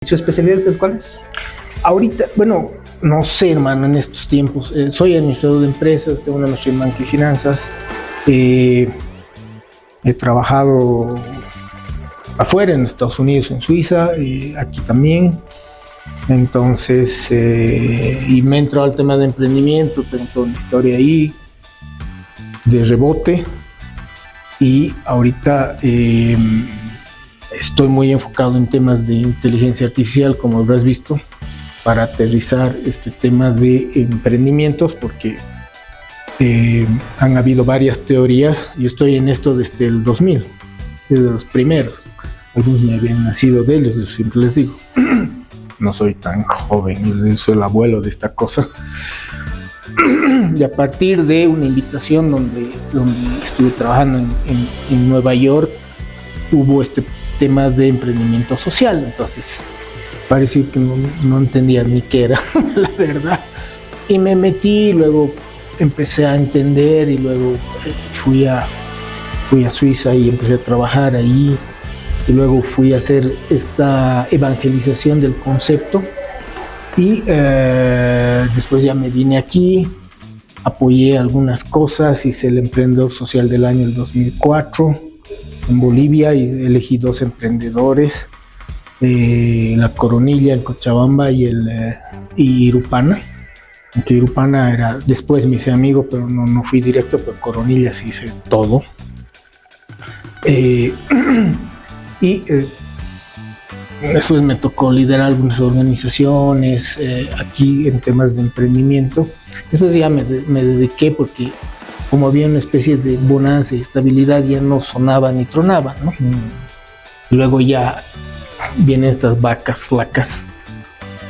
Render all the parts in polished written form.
¿Su especialidad es cuál es? Ahorita, bueno, no sé, hermano, en estos tiempos. Soy administrador de empresas, tengo una maestría en banca y finanzas. He trabajado afuera, en Estados Unidos, en Suiza, aquí también. Entonces, y me he entrado al tema de emprendimiento, tengo toda una historia ahí de rebote. Y ahorita estoy muy enfocado en temas de inteligencia artificial, como habrás visto, para aterrizar este tema de emprendimientos, porque han habido varias teorías. Yo estoy en esto desde el 2000, desde los primeros. Algunos me habían nacido de ellos, yo siempre les digo. No soy tan joven, yo soy el abuelo de esta cosa. Y a partir de una invitación donde estuve trabajando en Nueva York, hubo este tema de emprendimiento social. Entonces parecía que no entendía ni qué era, la verdad. Y me metí, luego empecé a entender y luego fui a Suiza y empecé a trabajar ahí. Y luego fui a hacer esta evangelización del concepto. Y después ya me vine aquí, apoyé algunas cosas, hice el emprendedor social del año el 2004 en Bolivia y elegí 2 emprendedores, La Coronilla en Cochabamba y Irupana. Aunque Irupana era después me hice amigo, pero no fui directo, pero Coronilla sí hice todo. Y después me tocó liderar algunas organizaciones aquí en temas de emprendimiento. Después ya me dediqué, porque como había una especie de bonanza y estabilidad, ya no sonaba ni tronaba, ¿no? Luego ya vienen estas vacas flacas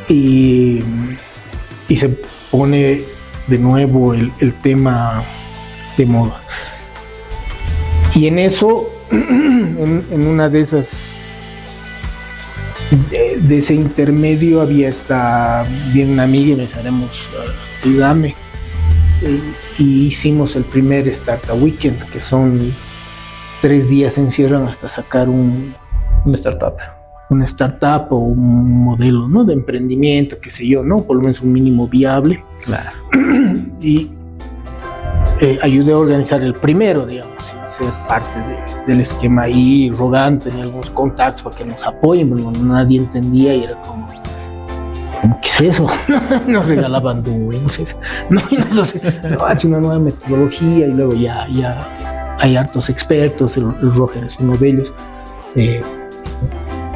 y se pone de nuevo el tema de moda. Y en eso, en una de esas, de ese intermedio, había bien una amiga y me salemos ayúdame. Y hicimos el primer Startup Weekend, que son 3 días se encierran hasta sacar una startup o un modelo, ¿no?, de emprendimiento, qué sé yo, ¿no? Por lo menos un mínimo viable. Claro. Y ayudé a organizar el primero, digamos, sin ser parte del esquema ahí, rogando, tenía algunos contactos para que nos apoyen, pero nadie entendía y era como ¿qué es eso? Nos regalaban dulces, no hace una nueva metodología. Y luego ya hay hartos expertos, el Roger es uno de ellos.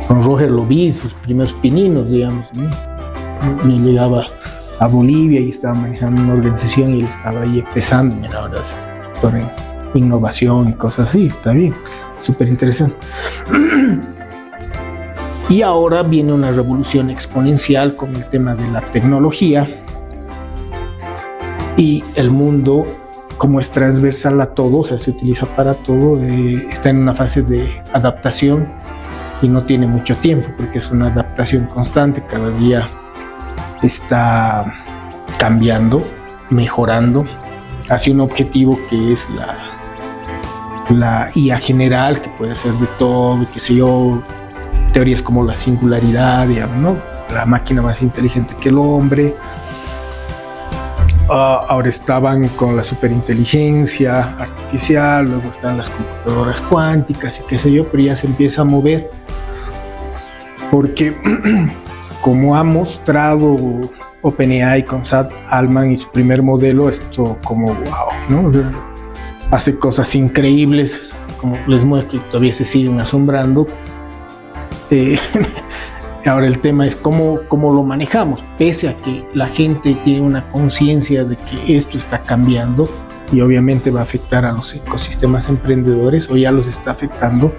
Con Roger lo vi, sus primeros pininos, digamos, ¿no? Me llegaba a Bolivia y estaba manejando una organización y él estaba ahí empezando. Mira, ahora es doctor en innovación y cosas así, está bien, súper interesante. Y ahora viene una revolución exponencial con el tema de la tecnología, y el mundo, como es transversal a todo, o sea, se utiliza para todo, está en una fase de adaptación y no tiene mucho tiempo, porque es una adaptación constante. Cada día está cambiando, mejorando hacia un objetivo que es la IA general, que puede ser de todo, qué sé yo, teorías como la singularidad, digamos, ¿no? La máquina más inteligente que el hombre. Ahora estaban con la superinteligencia artificial, luego están las computadoras cuánticas y qué sé yo, pero ya se empieza a mover, porque como ha mostrado OpenAI con Sam Altman y su primer modelo, esto como wow, ¿no? Hace cosas increíbles, como les muestro, y todavía se siguen asombrando. Ahora el tema es cómo lo manejamos, pese a que la gente tiene una conciencia de que esto está cambiando y obviamente va a afectar a los ecosistemas emprendedores, o ya los está afectando.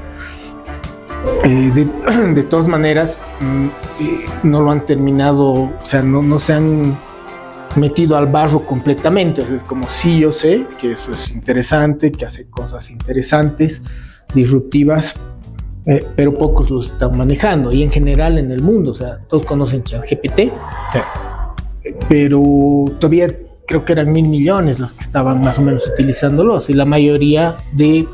De todas maneras, no lo han terminado, o sea, no se han metido al barro completamente. O sea, es como, sí, yo sé que eso es interesante, que hace cosas interesantes, disruptivas, pero pocos los están manejando, y en general en el mundo, o sea, todos conocen ChatGPT, sí, pero todavía creo que eran 1.000 millones los que estaban más o menos utilizándolos, y la mayoría de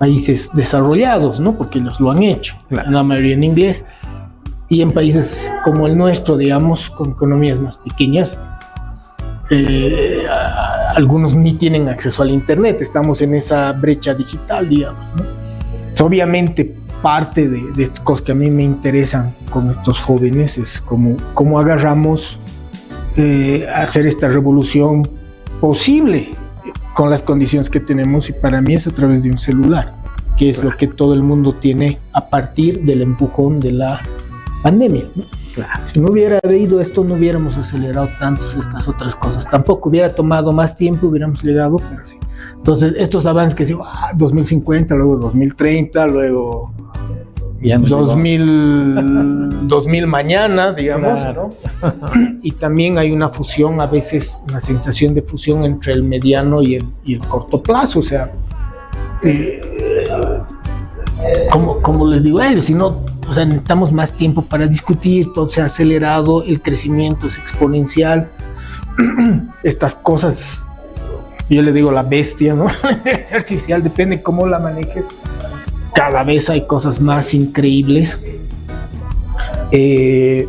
países desarrollados, ¿no? Porque ellos lo han hecho, claro, la mayoría en inglés. Y en países como el nuestro, digamos, con economías más pequeñas, algunos ni tienen acceso al internet, estamos en esa brecha digital, digamos, ¿no? Obviamente parte de estas cosas que a mí me interesan con estos jóvenes es cómo agarramos hacer esta revolución posible con las condiciones que tenemos, y para mí es a través de un celular, que es lo que todo el mundo tiene a partir del empujón de la pandemia, ¿no? Claro. Si no hubiera habido esto, no hubiéramos acelerado tantos estas otras cosas. Tampoco hubiera tomado más tiempo, hubiéramos llegado, pero sí. Entonces, estos avances que digo, 2050, luego 2030, luego 2000 mañana, digamos, claro, ¿no? Y también hay una fusión, a veces una sensación de fusión entre el mediano y el corto plazo, o sea, como les digo a ellos, si no, o sea, necesitamos más tiempo para discutir, todo se ha acelerado, el crecimiento es exponencial, estas cosas, yo le digo la bestia, ¿no? La inteligencia artificial, depende cómo la manejes, cada vez hay cosas más increíbles, y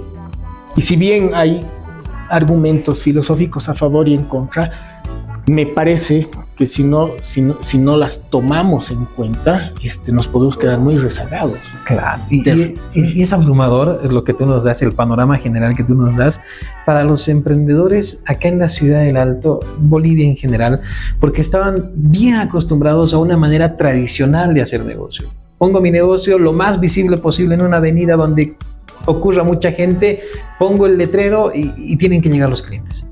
si bien hay argumentos filosóficos a favor y en contra, me parece que si no las tomamos en cuenta, nos podemos quedar muy rezagados. Claro, y es abrumador lo que tú nos das, el panorama general que tú nos das para los emprendedores acá en la ciudad del Alto, Bolivia en general, porque estaban bien acostumbrados a una manera tradicional de hacer negocio. Pongo mi negocio lo más visible posible en una avenida donde ocurra mucha gente, pongo el letrero y tienen que llegar los clientes.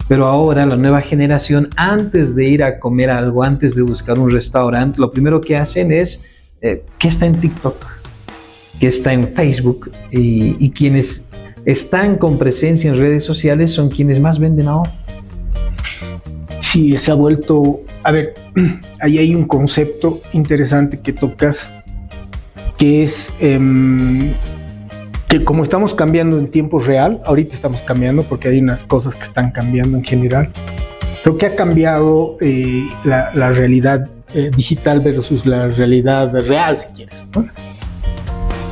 Pero ahora la nueva generación, antes de ir a comer algo, antes de buscar un restaurante, lo primero que hacen es que está en TikTok, que está en Facebook, y quienes están con presencia en redes sociales son quienes más venden ahora. Sí, se ha vuelto... A ver, ahí hay un concepto interesante que tocas, que es... que como estamos cambiando en tiempo real, ahorita estamos cambiando porque hay unas cosas que están cambiando en general, creo que ha cambiado la realidad digital versus la realidad real, si quieres, ¿no?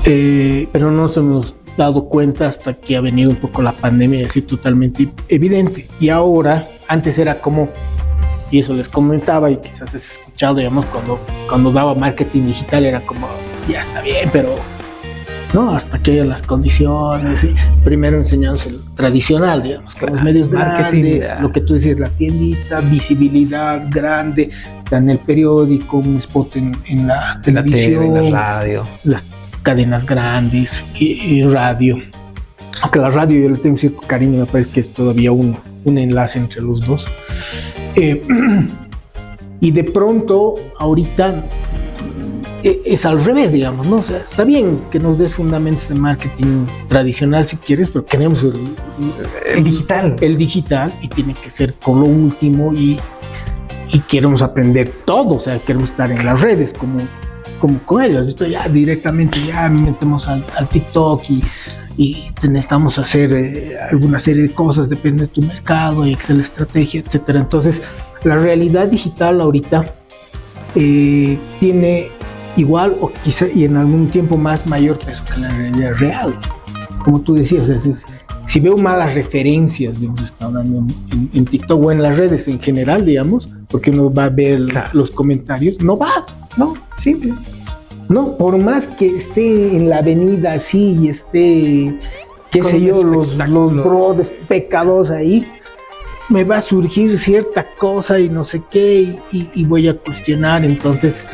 Pero no nos hemos dado cuenta hasta que ha venido un poco la pandemia y así totalmente evidente. Y ahora, antes era como, y eso les comentaba y quizás has escuchado, digamos, cuando daba marketing digital era como, ya está bien, pero... no, hasta que haya las condiciones, ¿sí? Primero enseñamos el tradicional, digamos, con los medios grandes, lo que tú decías, la tiendita, visibilidad grande, está en el periódico, un spot en la televisión, en la radio, las cadenas grandes y radio. Aunque la radio yo le tengo cierto cariño, me parece que es todavía un enlace entre los dos. Y de pronto, ahorita... es al revés, digamos, ¿no? O sea, está bien que nos des fundamentos de marketing tradicional si quieres, pero queremos el digital. El digital, y tiene que ser con lo último, y queremos aprender todo, o sea, queremos estar en las redes como con ellos. ¿Visto? Ya directamente ya metemos al TikTok y necesitamos hacer alguna serie de cosas, depende de tu mercado, y Excel estrategia, etcétera. Entonces, la realidad digital ahorita tiene igual o quizá y en algún tiempo más mayor peso que la realidad real. Como tú decías, si veo malas referencias de un restaurante en TikTok o en las redes en general, digamos, porque uno va a ver los comentarios, no va, no, simple. No, por más que esté en la avenida así y esté, qué sé yo, los brothers pecados ahí, me va a surgir cierta cosa y no sé qué, y voy a cuestionar. Entonces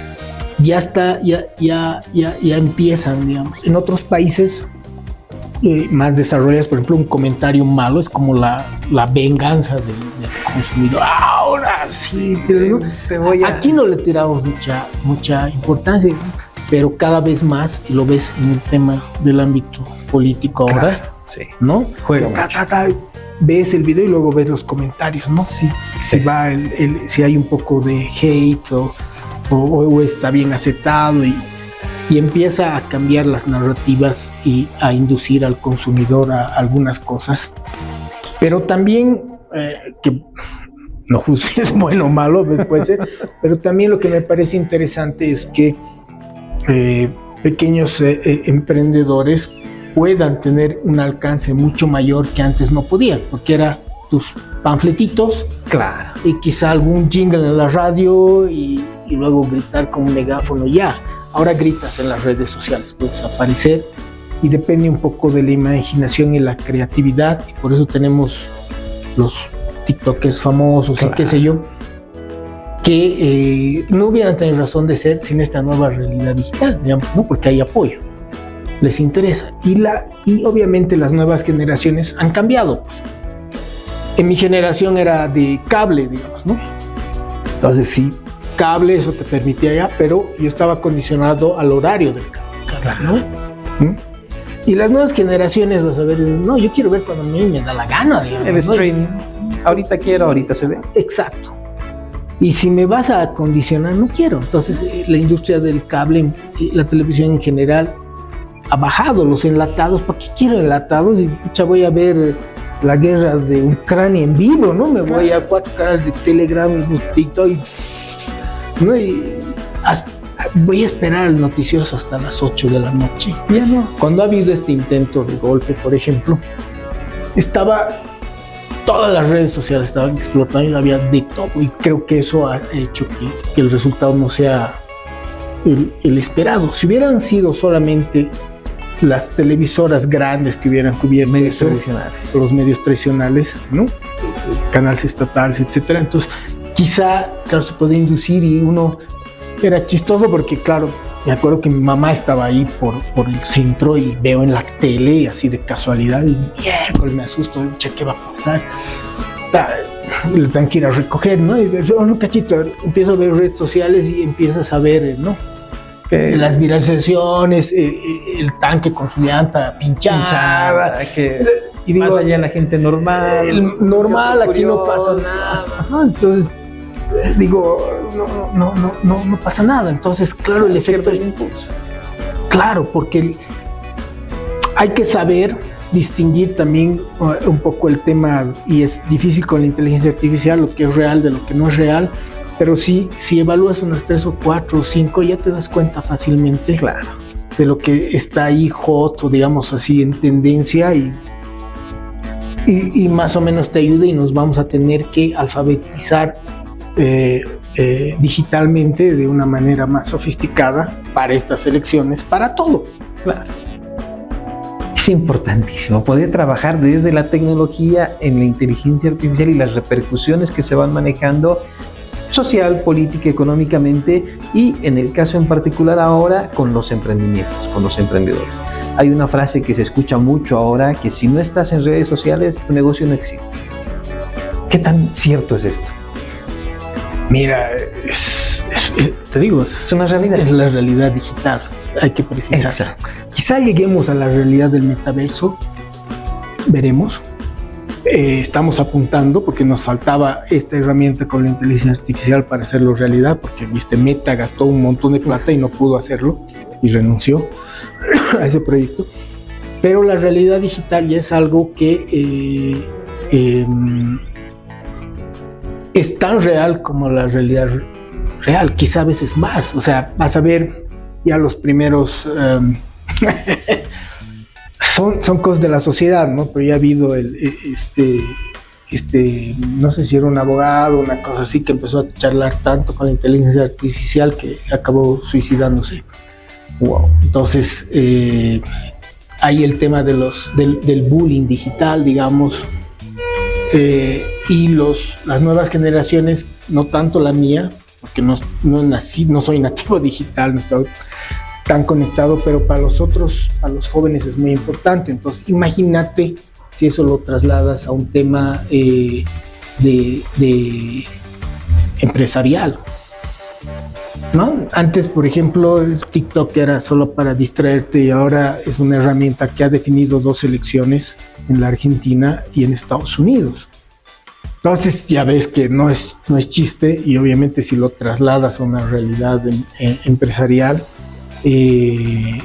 ya está, ya empiezan, digamos. En otros países más desarrollados, por ejemplo, un comentario malo es como la venganza del consumidor. Ahora sí, te voy a... Aquí no le tiramos mucha importancia, pero cada vez más, y lo ves en el tema del ámbito político ahora, claro, sí, ¿no? Juega ves el video y luego ves los comentarios, ¿no? Si va si hay un poco de hate o está bien aceptado, y empieza a cambiar las narrativas y a inducir al consumidor a algunas cosas. Pero también, que no juzgues es bueno o malo, puede ser, pero también lo que me parece interesante es que pequeños emprendedores puedan tener un alcance mucho mayor que antes no podían, porque era tus panfletitos, Claro. y quizá algún jingle en la radio y luego gritar con un megáfono ya. Ahora gritas en las redes sociales, puedes aparecer, y depende un poco de la imaginación y la creatividad, y por eso tenemos los TikTokers famosos, Claro. y qué sé yo, que no hubieran tenido razón de ser sin esta nueva realidad digital, digamos, ¿no? Porque hay apoyo, les interesa, y obviamente las nuevas generaciones han cambiado, pues. En mi generación era de cable, digamos, ¿no? Entonces sí, cable, eso te permitía ya, pero yo estaba condicionado al horario del cable, ¿no? ¿Mm? Y las nuevas generaciones, vas a ver, no, yo quiero ver cuando a mí me da la gana, digamos, El ¿no? streaming. Ahorita quiero, ahorita se ve. Exacto. Y si me vas a condicionar, no quiero. Entonces, la industria del cable y la televisión en general ha bajado los enlatados. ¿Para qué quiero enlatados? Y pucha, voy a ver la guerra de Ucrania en vivo, ¿no? Me voy a 4 canales de Telegram y TikTok, ¿no? Y voy a esperar el noticioso hasta las 8 de la noche. Ya no. Cuando ha habido este intento de golpe, por ejemplo, todas las redes sociales estaban explotando y había de todo, y creo que eso ha hecho que el resultado no sea el esperado. Si hubieran sido solamente las televisoras grandes que hubieran cubierto Medios eso, tradicionales. los medios tradicionales, ¿no? Canales estatales, etcétera, entonces quizá, claro, se podía inducir, y uno era chistoso porque, claro, me acuerdo que mi mamá estaba ahí por el centro y veo en la tele así de casualidad y miércoles me asusto, ¿qué va a pasar? Y le tengo que ir a recoger, ¿no? Y un cachito, empiezo a ver redes sociales y empiezas a ver, ¿no? Las viralizaciones, el tanque con su llanta pinchada, y digo, más allá la gente normal. Normal, aquí no pasa nada. ¿No? Entonces, digo, no pasa nada. Entonces, claro, el efecto es impulso. Claro, porque hay que saber distinguir también un poco el tema, y es difícil con la inteligencia artificial, lo que es real de lo que no es real, pero sí, si evalúas unas 3 o 4 o 5, ya te das cuenta fácilmente, claro, de lo que está ahí hot, o digamos así, en tendencia, y más o menos te ayuda, y nos vamos a tener que alfabetizar digitalmente de una manera más sofisticada para estas elecciones, para todo. Claro. Es importantísimo poder trabajar desde la tecnología en la inteligencia artificial y las repercusiones que se van manejando social, política, económicamente, y en el caso en particular ahora con los emprendimientos, con los emprendedores. Hay una frase que se escucha mucho ahora, que si no estás en redes sociales, tu negocio no existe. ¿Qué tan cierto es esto? Mira, te digo, es una realidad. Es la realidad digital, hay que precisar. Exacto. Quizá lleguemos a la realidad del metaverso, veremos. Estamos apuntando porque nos faltaba esta herramienta con la inteligencia artificial para hacerlo realidad, porque viste, Meta gastó un montón de plata y no pudo hacerlo y renunció a ese proyecto. Pero la realidad digital ya es algo que es tan real como la realidad real, quizá a veces más. O sea, vas a ver ya los primeros son cosas de la sociedad, ¿no? Pero ya ha habido no sé si era un abogado, una cosa así, que empezó a charlar tanto con la inteligencia artificial que acabó suicidándose. Wow. Entonces, hay el tema del bullying digital, digamos, y las nuevas generaciones, no tanto la mía, porque no soy nativo digital, no estoy tan conectado, pero para los jóvenes es muy importante. Entonces, imagínate si eso lo trasladas a un tema de empresarial, ¿no? Antes, por ejemplo, el TikTok era solo para distraerte, y ahora es una herramienta que ha definido 2 elecciones en la Argentina y en Estados Unidos. Entonces ya ves que no es chiste, y obviamente si lo trasladas a una realidad empresarial, en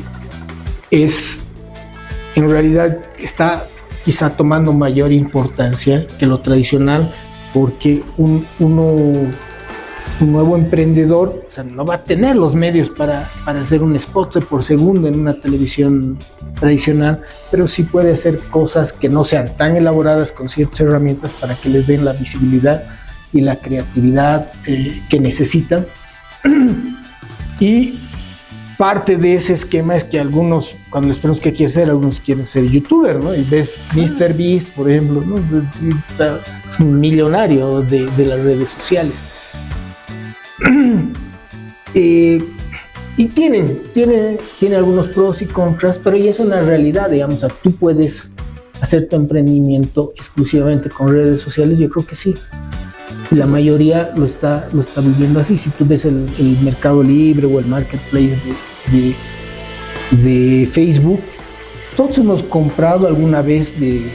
realidad está quizá tomando mayor importancia que lo tradicional, porque uno un nuevo emprendedor, o sea, no va a tener los medios para hacer un spot por segundo en una televisión tradicional, pero sí puede hacer cosas que no sean tan elaboradas con ciertas herramientas para que les den la visibilidad y la creatividad que necesitan. Y parte de ese esquema es que algunos, cuando les preguntas qué quieren ser, algunos quieren ser youtuber, ¿no? Y ves MrBeast, por ejemplo, ¿no? Es un millonario de las redes sociales. Y tiene algunos pros y contras, pero ya es una realidad, digamos. O sea, tú puedes hacer tu emprendimiento exclusivamente con redes sociales. Yo creo que sí. La mayoría lo está viviendo así. Si tú ves el Mercado Libre o el Marketplace de Facebook, todos hemos comprado alguna vez de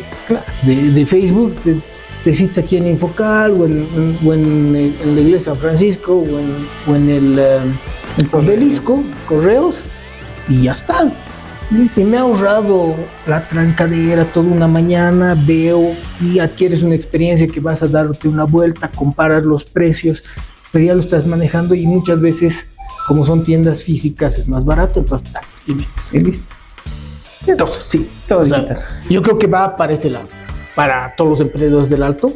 Facebook, de sitios aquí en Infocal o en la iglesia San Francisco o en el Obelisco, Correos, y ya está. Y me ha ahorrado la trancadera toda una mañana, veo y adquieres una experiencia que vas a darte una vuelta, comparar los precios, pero ya lo estás manejando y muchas veces, como son tiendas físicas, es más barato, entonces y metes y listo. Entonces, sí, o sea, yo creo que va para ese lado, para todos los emprendedores del Alto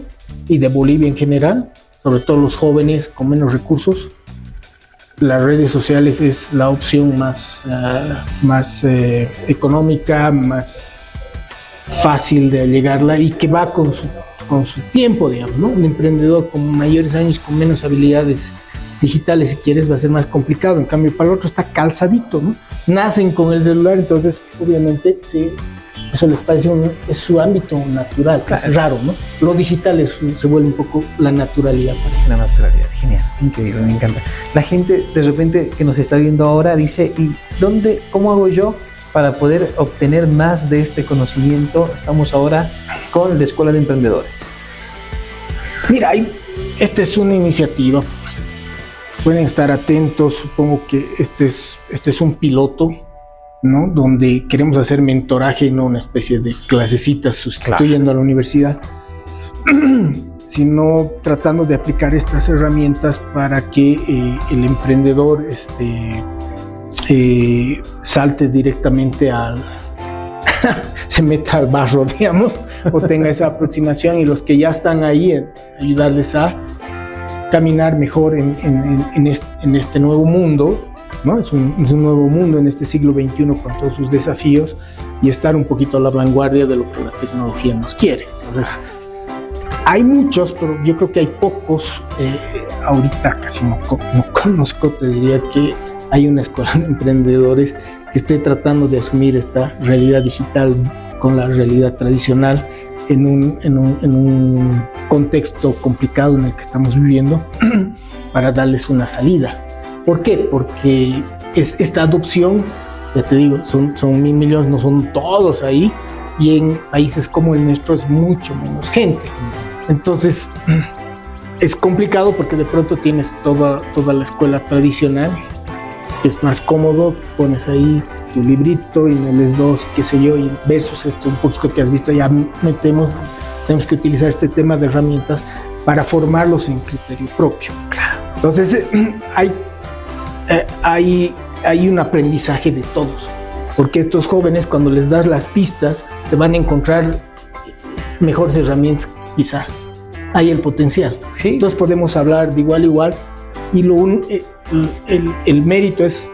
y de Bolivia en general, sobre todo los jóvenes con menos recursos. Las redes sociales es la opción más económica, más fácil de llegarla y que va con su tiempo, digamos, ¿no? Un emprendedor con mayores años, con menos habilidades digitales, si quieres, va a ser más complicado. En cambio, para el otro está calzadito, ¿no? Nacen con el celular, entonces, obviamente, sí, eso les parece es su ámbito natural, claro. Es raro, ¿no? Lo digital se vuelve un poco la naturalidad. La naturalidad, genial, increíble, me encanta. La gente de repente que nos está viendo ahora dice, ¿y cómo hago yo para poder obtener más de este conocimiento? Estamos ahora con la Escuela de Emprendedores. Mira, esta es una iniciativa. Pueden estar atentos, supongo que este es un piloto, ¿no? Donde queremos hacer mentoraje, no una especie de clasecitas sustituyendo a la universidad, sino tratando de aplicar estas herramientas para que el emprendedor salte directamente se meta al barro, digamos, o tenga esa aproximación, y los que ya están ahí, ayudarles a caminar mejor en este nuevo mundo, ¿no? Es un nuevo mundo en este siglo XXI con todos sus desafíos, y estar un poquito a la vanguardia de lo que la tecnología nos quiere. Entonces, hay muchos, pero yo creo que hay pocos. Ahorita casi no conozco, te diría que hay una escuela de emprendedores que esté tratando de asumir esta realidad digital con la realidad tradicional en un contexto complicado en el que estamos viviendo, para darles una salida. ¿Por qué? Porque esta adopción, ya te digo, son 1.000 millones, no son todos ahí, y en países como el nuestro es mucho menos gente. Entonces es complicado porque de pronto tienes toda la escuela tradicional, es más cómodo, pones ahí tu librito y no les dos, qué sé yo, y versus esto un poquito que has visto, ya tenemos que utilizar este tema de herramientas para formarlos en criterio propio. Entonces hay un aprendizaje de todos, porque estos jóvenes, cuando les das las pistas, te van a encontrar mejores herramientas, quizás hay el potencial. ¿Sí? Entonces podemos hablar de igual a igual, y el mérito es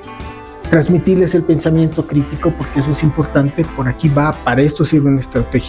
transmitirles el pensamiento crítico, porque eso es importante. Por aquí para esto sirve una estrategia.